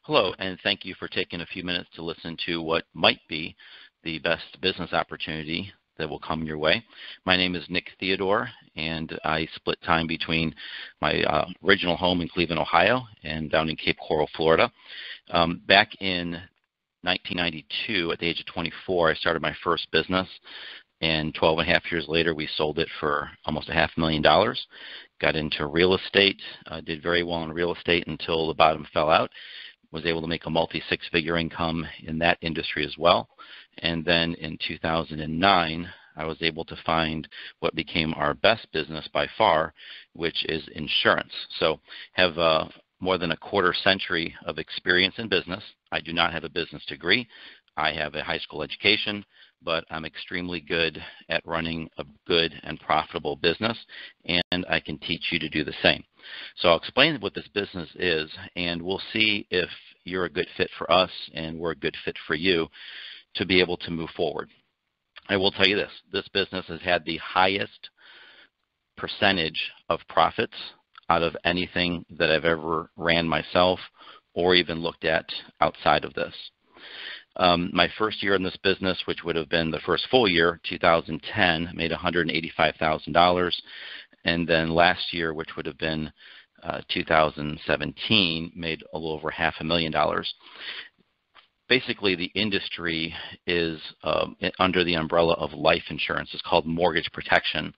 Hello, and thank you for taking a few minutes to listen to what might be the best business opportunity that will come your way. My name is Nick Theodore, and I split time between my original home in Cleveland, Ohio, and down in Cape Coral, Florida. Back in 1992, at the age of 24, I started my first business, and 12 and a half years later, we sold it for almost $500,000. Got into real estate, did very well in real estate until the bottom fell out. Was able to make a multi-six-figure income in that industry as well. And then in 2009, I was able to find what became our best business by far, which is insurance. So have more than a quarter century of experience in business. I do not have a business degree. I have a high school education, but I'm extremely good at running a good and profitable business, and I can teach you to do the same. So I'll explain what this business is, and we'll see if you're a good fit for us and we're a good fit for you to be able to move forward. I will tell you this business has had the highest percentage of profits out of anything that I've ever ran myself or even looked at outside of this. My first year in this business, which would have been the first full year, 2010, made $185,000. And then last year, which would have been 2017, made a little over $500,000. Basically, the industry is under the umbrella of life insurance. It's called mortgage protection.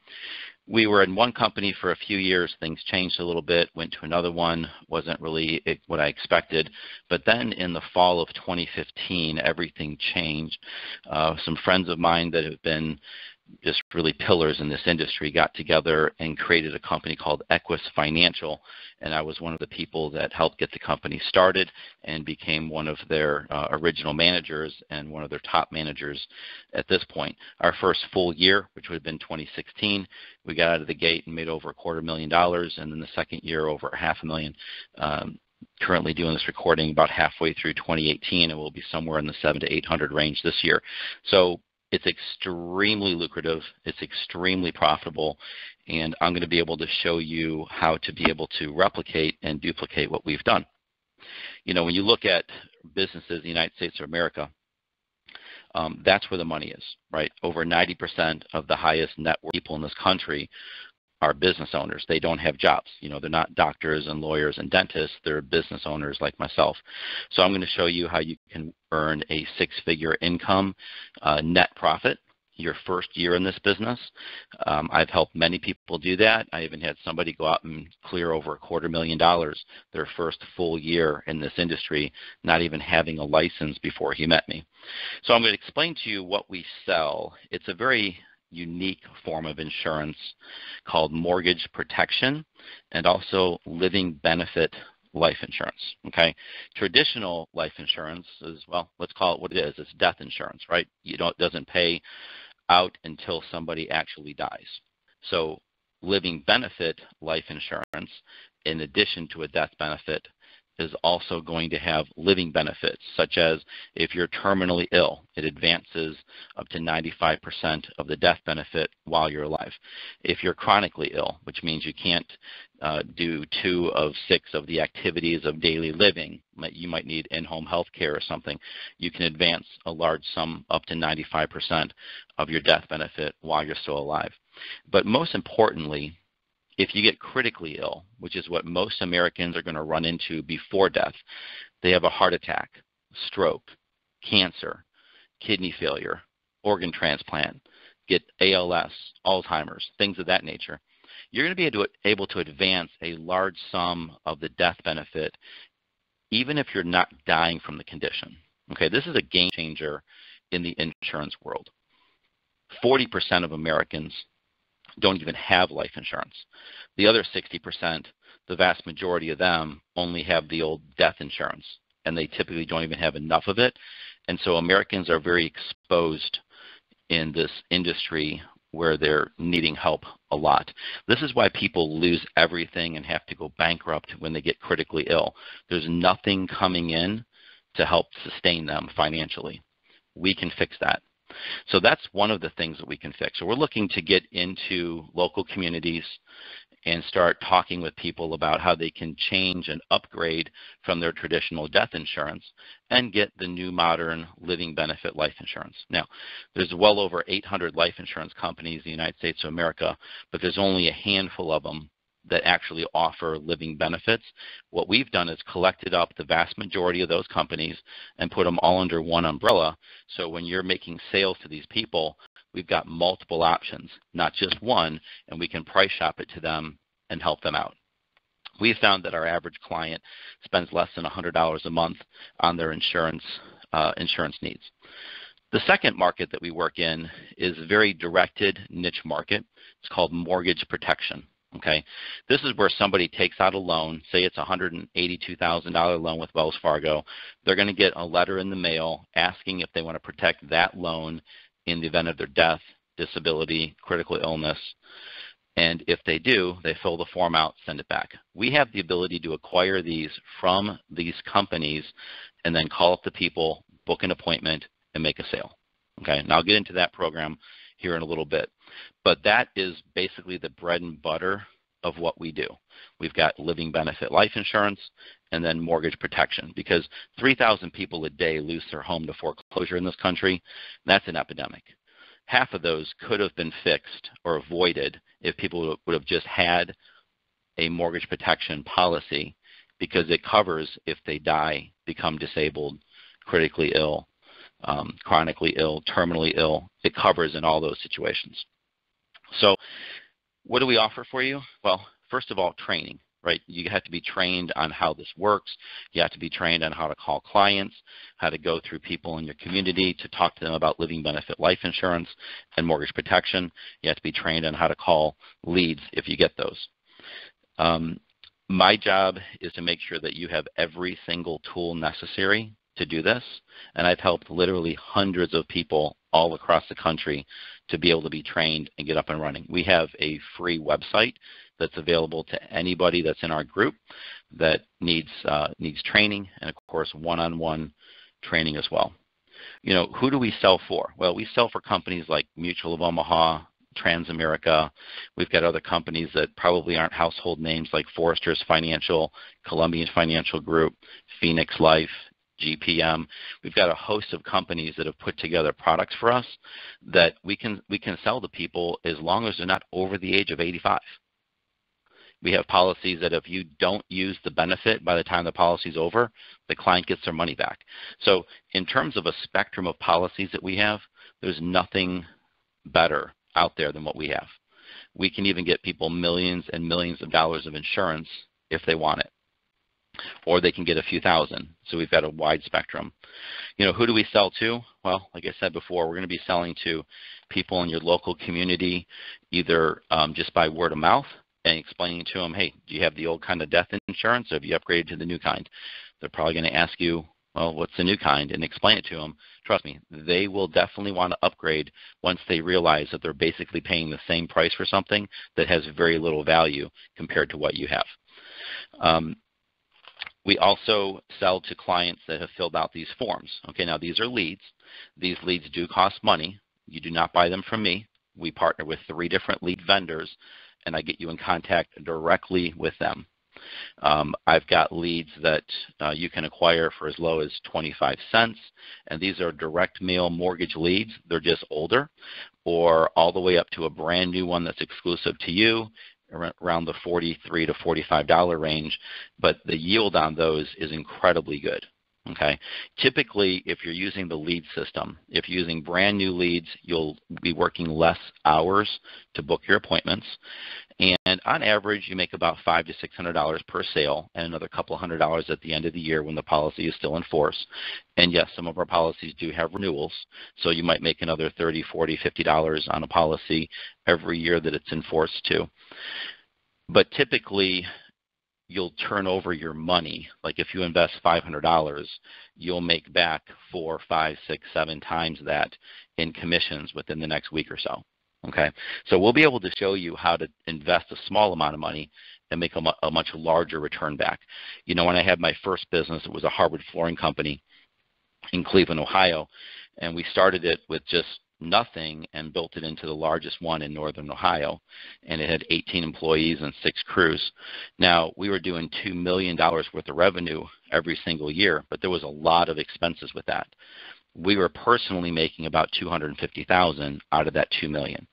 We were in one company for a few years. Things changed a little bit, went to another one, wasn't really what I expected. But then in the fall of 2015, everything changed. Some friends of mine that have been just really pillars in this industry got together and created a company called Equus Financial, and I was one of the people that helped get the company started and became one of their original managers and one of their top managers at this point. Our first full year, which would have been 2016, we got out of the gate and made over $250,000, and then the second year over $500,000. Currently doing this recording about halfway through 2018, and we'll be somewhere in the 700 to 800 range this year. So it's extremely lucrative, it's extremely profitable, and I'm going to be able to show you how to be able to replicate and duplicate what we've done. You know, when you look at businesses in the United States of America, that's where the money is, right? Over 90% of the highest net worth people in this country are business owners. They don't have jobs. You know, they're not doctors and lawyers and dentists. They're business owners like myself. So I'm going to show you how you can earn a six-figure income net profit your first year in this business. I've helped many people do that. I even had somebody go out and clear over $250,000 their first full year in this industry, not even having a license before he met me. So I'm going to explain to you what we sell. It's a very unique form of insurance called mortgage protection and also living benefit life insurance. Okay, traditional life insurance is, well, let's call it what it is. It's death insurance, right? It doesn't pay out until somebody actually dies. So living benefit life insurance, in addition to a death benefit, is also going to have living benefits, such as if you're terminally ill, it advances up to 95% of the death benefit while you're alive. If you're chronically ill, which means you can't do 2 of 6 of the activities of daily living, you might need in-home health care or something, you can advance a large sum up to 95% of your death benefit while you're still alive. But most importantly, if you get critically ill, which is what most Americans are going to run into before death, they have a heart attack, stroke, cancer, kidney failure, organ transplant, get ALS, Alzheimer's, things of that nature, you're going to be able to advance a large sum of the death benefit even if you're not dying from the condition. Okay, this is a game changer in the insurance world. 40% of Americans don't even have life insurance. The other 60%, the vast majority of them only have the old death insurance, and they typically don't even have enough of it. And so Americans are very exposed in this industry where they're needing help a lot. This is why people lose everything and have to go bankrupt when they get critically ill. There's nothing coming in to help sustain them financially. We can fix that. So that's one of the things that we can fix. So we're looking to get into local communities and start talking with people about how they can change and upgrade from their traditional death insurance and get the new modern living benefit life insurance. Now, there's well over 800 life insurance companies in the United States of America, but there's only a handful of them that actually offer living benefits. What we've done is collected up the vast majority of those companies and put them all under one umbrella. So when you're making sales to these people, we've got multiple options, not just one, and we can price shop it to them and help them out. We found that our average client spends less than $100 a month on their insurance needs. The second market that we work in is a very directed niche market. It's called mortgage protection. Okay, this is where somebody takes out a loan, say it's a $182,000 loan with Wells Fargo. They're going to get a letter in the mail asking if they want to protect that loan in the event of their death, disability, critical illness. And if they do, they fill the form out, send it back. We have the ability to acquire these from these companies and then call up the people, book an appointment, and make a sale. Okay, and I'll get into that program here in a little bit. But that is basically the bread and butter of what we do. We've got living benefit life insurance and then mortgage protection, because 3,000 people a day lose their home to foreclosure in this country. That's an epidemic. Half of those could have been fixed or avoided if people would have just had a mortgage protection policy, because it covers if they die, become disabled, critically ill, chronically ill, terminally ill. It covers in all those situations. So what do we offer for you? Well, first of all, training, right? You have to be trained on how this works. You have to be trained on how to call clients, how to go through people in your community to talk to them about living benefit life insurance and mortgage protection. You have to be trained on how to call leads if you get those. My job is to make sure that you have every single tool necessary to do this, and I've helped literally hundreds of people all across the country to be able to be trained and get up and running. We have a free website that's available to anybody that's in our group that needs training, and of course one-on-one training as well. You know, who do we sell for? Well, we sell for companies like Mutual of Omaha, Transamerica. We've got other companies that probably aren't household names like Foresters Financial, Columbian Financial Group, Phoenix Life, GPM. We've got a host of companies that have put together products for us that we can sell to people as long as they're not over the age of 85. We have policies that if you don't use the benefit by the time the policy's over, the client gets their money back. So in terms of a spectrum of policies that we have, there's nothing better out there than what we have. We can even get people millions and millions of dollars of insurance if they want it, or they can get a few thousand. So we've got a wide spectrum. You know, who do we sell to? Well, like I said before, we're going to be selling to people in your local community, either just by word of mouth and explaining to them, hey, do you have the old kind of death insurance, or have you upgraded to the new kind? They're probably going to ask you, well, what's the new kind? And explain it to them. Trust me, they will definitely want to upgrade once they realize that they're basically paying the same price for something that has very little value compared to what you have. We also sell to clients that have filled out these forms. Okay, now these are leads. These leads do cost money. You do not buy them from me. We partner with 3 different lead vendors, and I get you in contact directly with them. I've got leads that you can acquire for as low as 25 cents, and these are direct mail mortgage leads. They're just older, or all the way up to a brand new one that's exclusive to you, around the $43 to $45 range, but the yield on those is incredibly good. Okay. Typically, if you're using the lead system, if you're using brand new leads, you'll be working less hours to book your appointments. And on average, you make about $500 to $600 per sale, and another couple $100 at the end of the year when the policy is still in force. And yes, some of our policies do have renewals, so you might make another $30, $40, $50 on a policy every year that it's in force too. But typically, you'll turn over your money. Like if you invest $500, you'll make back 4, 5, 6, 7 times that in commissions within the next week or so. Okay, so we'll be able to show you how to invest a small amount of money and make a much larger return back. You know, when I had my first business, it was a hardwood flooring company in Cleveland, Ohio, and we started it with just nothing and built it into the largest one in Northern Ohio, and it had 18 employees and 6 crews. Now, we were doing $2 million worth of revenue every single year, but there was a lot of expenses with that. We were personally making about $250,000 out of that $2 million.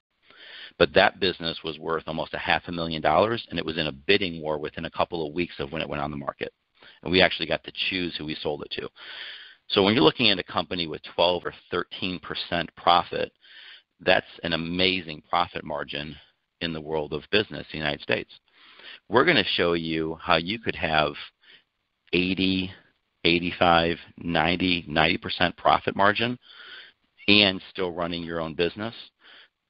But that business was worth almost $500,000, and it was in a bidding war within a couple of weeks of when it went on the market. And we actually got to choose who we sold it to. So when you're looking at a company with 12 or 13% profit, that's an amazing profit margin in the world of business in the United States. We're going to show you how you could have 80, 85, 90, 90% profit margin and still running your own business.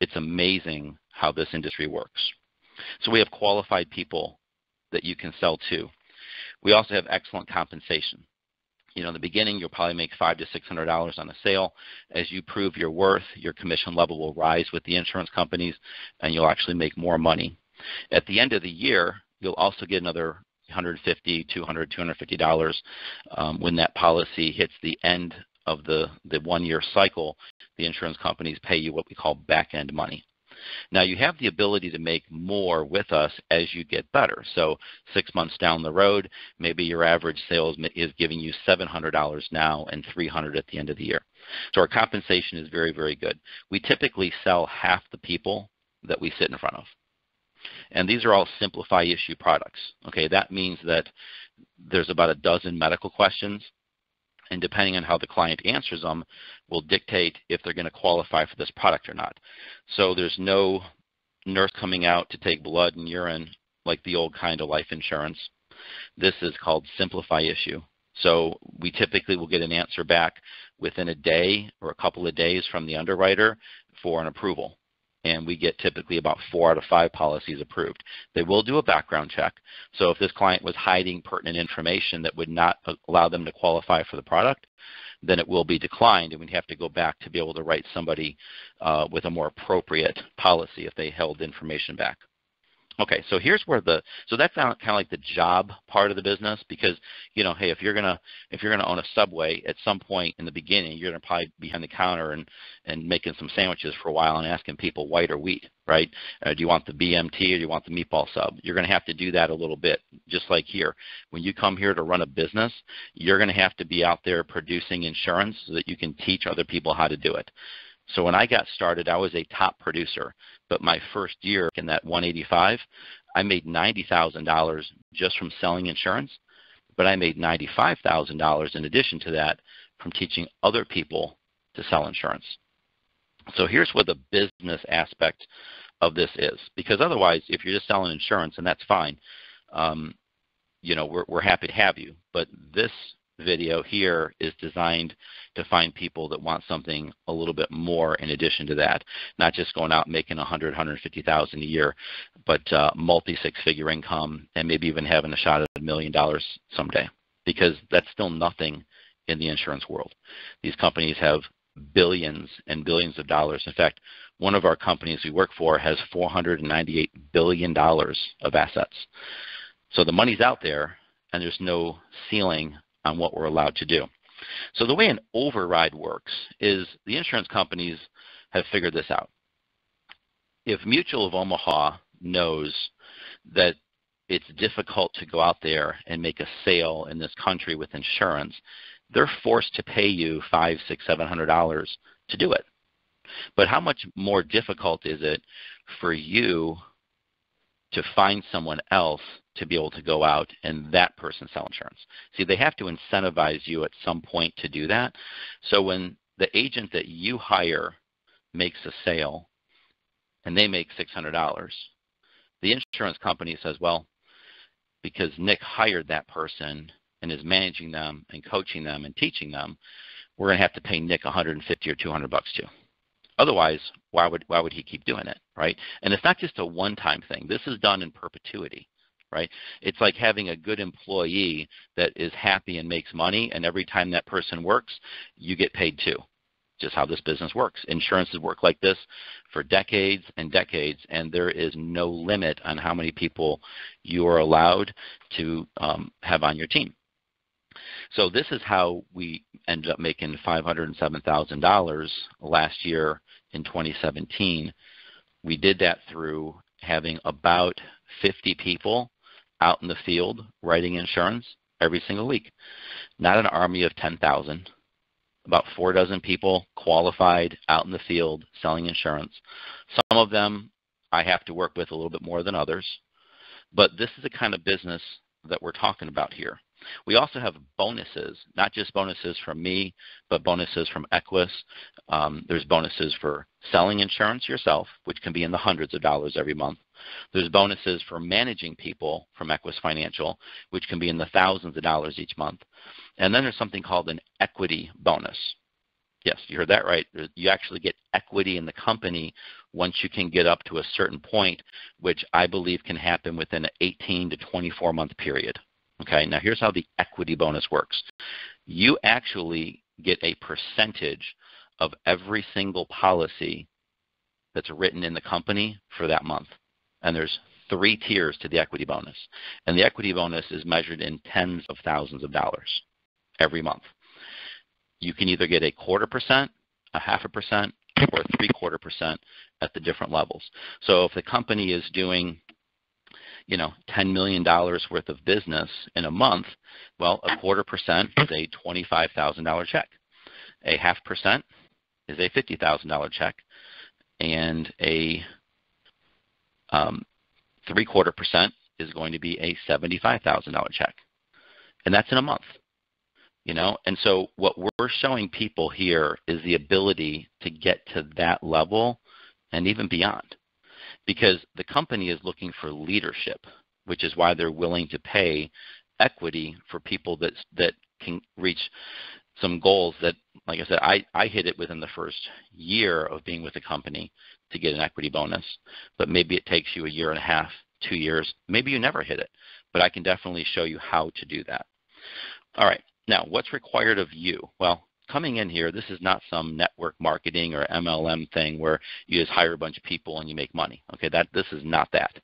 It's amazing how this industry works. So we have qualified people that you can sell to. We also have excellent compensation. In the beginning, you'll probably make $500 to $600 on a sale. As you prove your worth, your commission level will rise with the insurance companies, and you'll actually make more money. At the end of the year, you'll also get another $150, $200, $250 when that policy hits the end of the 1-year cycle. The insurance companies pay you what we call back-end money. Now, you have the ability to make more with us as you get better. So 6 months down the road, maybe your average sales is giving you $700 now and $300 at the end of the year. So our compensation is very, very good. We typically sell half the people that we sit in front of. And these are all simplify issue products. Okay, that means that there's about a dozen medical questions, and depending on how the client answers them will dictate if they're going to qualify for this product or not. So there's no nurse coming out to take blood and urine like the old kind of life insurance. This is called simplify issue. So we typically will get an answer back within a day or a couple of days from the underwriter for an approval. And we get typically about 4 out of 5 policies approved. They will do a background check. So if this client was hiding pertinent information that would not allow them to qualify for the product, then it will be declined, and we'd have to go back to be able to write somebody with a more appropriate policy if they held information back. Okay, so here's where so that's kind of like the job part of the business, because hey, if you're gonna own a Subway, at some point in the beginning, you're gonna probably be behind the counter and making some sandwiches for a while and asking people white or wheat, right? Do you want the BMT or do you want the meatball sub? You're gonna have to do that a little bit, just like here. When you come here to run a business, you're gonna have to be out there producing insurance so that you can teach other people how to do it. So when I got started, I was a top producer, but my first year in that 185, I made $90,000 just from selling insurance, but I made $95,000 in addition to that from teaching other people to sell insurance. So here's where the business aspect of this is, because otherwise, if you're just selling insurance, and that's fine, we're happy to have you, but this video here is designed to find people that want something a little bit more in addition to that, not just going out and making $100,000, $150,000 a year, but multi-six-figure income and maybe even having a shot at $1 million someday, because that's still nothing in the insurance world. These companies have billions and billions of dollars. In fact, one of our companies we work for has $498 billion of assets. So the money's out there, and there's no ceiling on what we're allowed to do. So the way an override works is the insurance companies have figured this out. If Mutual of Omaha knows that it's difficult to go out there and make a sale in this country with insurance, they're forced to pay you $500, $600, $700 to do it. But how much more difficult is it for you to find someone else to be able to go out and that person sell insurance? See, they have to incentivize you at some point to do that. So when the agent that you hire makes a sale and they make $600, the insurance company says, well, because Nick hired that person and is managing them and coaching them and teaching them, we're going to have to pay Nick $150 or $200 too. Otherwise, why would he keep doing it, right? And it's not just a one-time thing. This is done in perpetuity, right? It's like having a good employee that is happy and makes money, and every time that person works, you get paid too. Just how this business works. Insurances work like this for decades and decades, and there is no limit on how many people you are allowed to have on your team. So this is how we ended up making $507,000 last year in 2017, we did that through having about 50 people out in the field writing insurance every single week. Not an army of 10,000. About 4 dozen people qualified out in the field selling insurance. Some of them I have to work with a little bit more than others. But this is the kind of business that we're talking about here. We also have bonuses, not just bonuses from me, but bonuses from Equus. There's bonuses for selling insurance yourself, which can be in the hundreds of dollars every month. There's bonuses for managing people from Equus Financial, which can be in the thousands of dollars each month. And then there's something called an equity bonus. Yes, you heard that right. You actually get equity in the company once you can get up to a certain point, which I believe can happen within an 18 to 24-month period. Okay, now here's how the equity bonus works. You actually get a percentage of every single policy that's written in the company for that month. And there's 3 tiers to the equity bonus. And the equity bonus is measured in tens of thousands of dollars every month. You can either get a 0.25%, a 0.5%, or 0.75% at the different levels. So if the company is doing $10 million worth of business in a month, well, a 0.25% is a $25,000 check. A 0.5% is a $50,000 check, and a 0.75% is going to be a $75,000 check, and that's in a month. And so what we're showing people here is the ability to get to that level and even beyond, because the company is looking for leadership, which is why they're willing to pay equity for people that can reach some goals that, like I said, I hit it within the first year of being with the company to get an equity bonus, but maybe it takes you 1.5 years, 2 years, maybe you never hit it, but I can definitely show you how to do that. All right. Now, what's required of you? Well, coming in here, this is not some network marketing or MLM thing where you just hire a bunch of people and you make money. Okay, this is not that.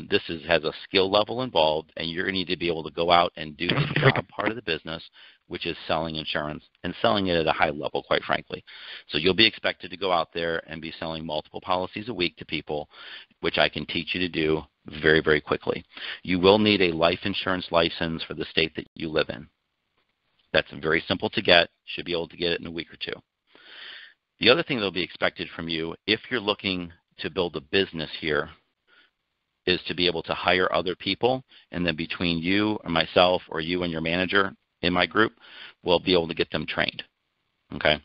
This has a skill level involved, and you're going to need to be able to go out and do the job part of the business, which is selling insurance and selling it at a high level, quite frankly. So you'll be expected to go out there and be selling multiple policies a week to people, which I can teach you to do very, very quickly. You will need a life insurance license for the state that you live in. That's very simple to get. Should be able to get it in a week or 2. The other thing that will be expected from you, if you're looking to build a business here, is to be able to hire other people, and then between you or myself or you and your manager in my group, we'll be able to get them trained. Okay.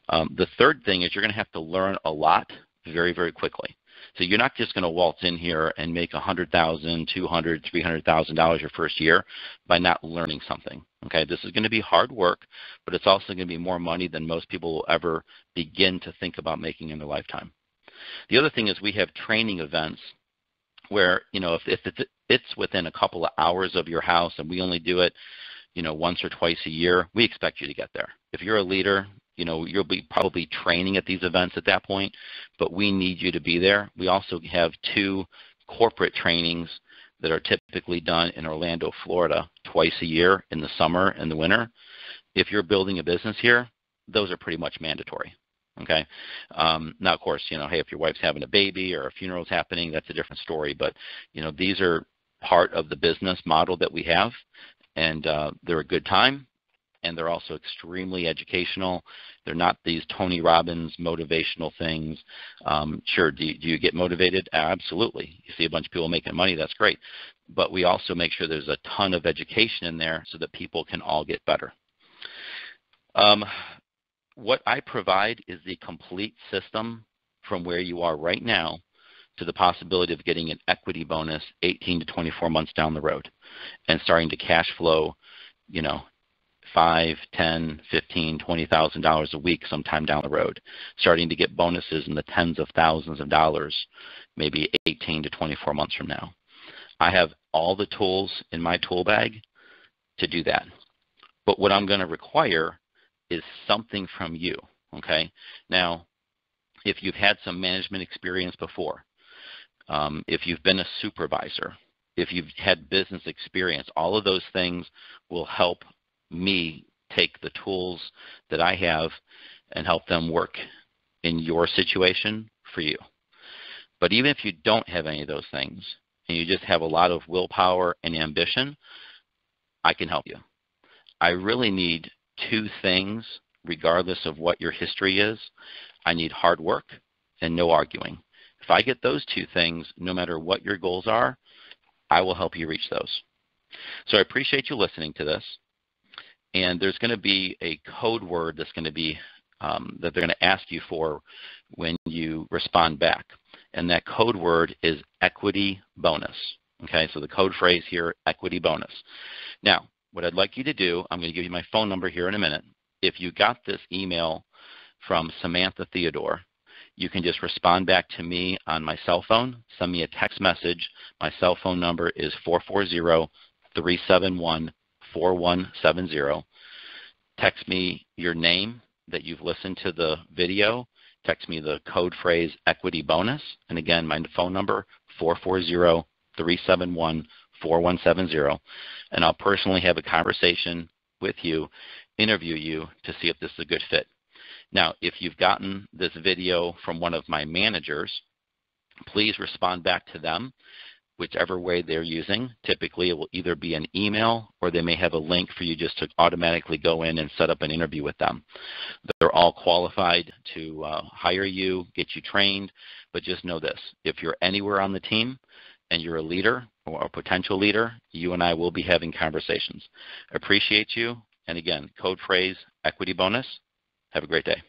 The third thing is you're going to have to learn a lot very, very quickly. So you're not just going to waltz in here and make $100,000, $200,000, $300,000 your first year by not learning something. Okay, this is going to be hard work, but it's also going to be more money than most people will ever begin to think about making in their lifetime. The other thing is we have training events where, if it's within a couple of hours of your house and we only do it, once or twice a year, we expect you to get there. If you're a leader, you'll be probably training at these events at that point, but we need you to be there. We also have 2 corporate trainings that are typically done in Orlando, Florida, twice a year in the summer and the winter. If you're building a business here, those are pretty much mandatory. Okay. Now, of course, hey, if your wife's having a baby or a funeral's happening, that's a different story. But, these are part of the business model that we have, and they're a good time. And they're also extremely educational. They're not these Tony Robbins motivational things. Sure, do you get motivated? Absolutely. You see a bunch of people making money, that's great. But we also make sure there's a ton of education in there so that people can all get better. What I provide is the complete system from where you are right now to the possibility of getting an equity bonus 18 to 24 months down the road and starting to cash flow, $5,000, $10,000, $15,000, $20,000 a week sometime down the road, starting to get bonuses in the tens of thousands of dollars, maybe 18 to 24 months from now. I have all the tools in my tool bag to do that. But what I'm going to require is something from you, okay? Now, if you've had some management experience before, if you've been a supervisor, if you've had business experience, all of those things will help me take the tools that I have and help them work in your situation for you. But even if you don't have any of those things and you just have a lot of willpower and ambition, I can help you. I really need two things regardless of what your history is. I need hard work and no arguing. If I get those two things, no matter what your goals are, I will help you reach those. So I appreciate you listening to this. And there's going to be a code word that's going to be that they're going to ask you for when you respond back. And that code word is equity bonus. Okay, so the code phrase here, equity bonus. Now, what I'd like you to do, I'm going to give you my phone number here in a minute. If you got this email from Samantha Theodore, you can just respond back to me on my cell phone. Send me a text message. My cell phone number is 440-371-4170. Text me your name that you've listened to the video. Text me the code phrase equity bonus. And again, my phone number, 440-371-4170. And I'll personally have a conversation with you, interview you to see if this is a good fit. Now, if you've gotten this video from one of my managers, please respond back to them, whichever way they're using. Typically, it will either be an email or they may have a link for you just to automatically go in and set up an interview with them. They're all qualified to hire you, get you trained, but just know this. If you're anywhere on the team and you're a leader or a potential leader, you and I will be having conversations. Appreciate you. And again, code phrase, equity bonus. Have a great day.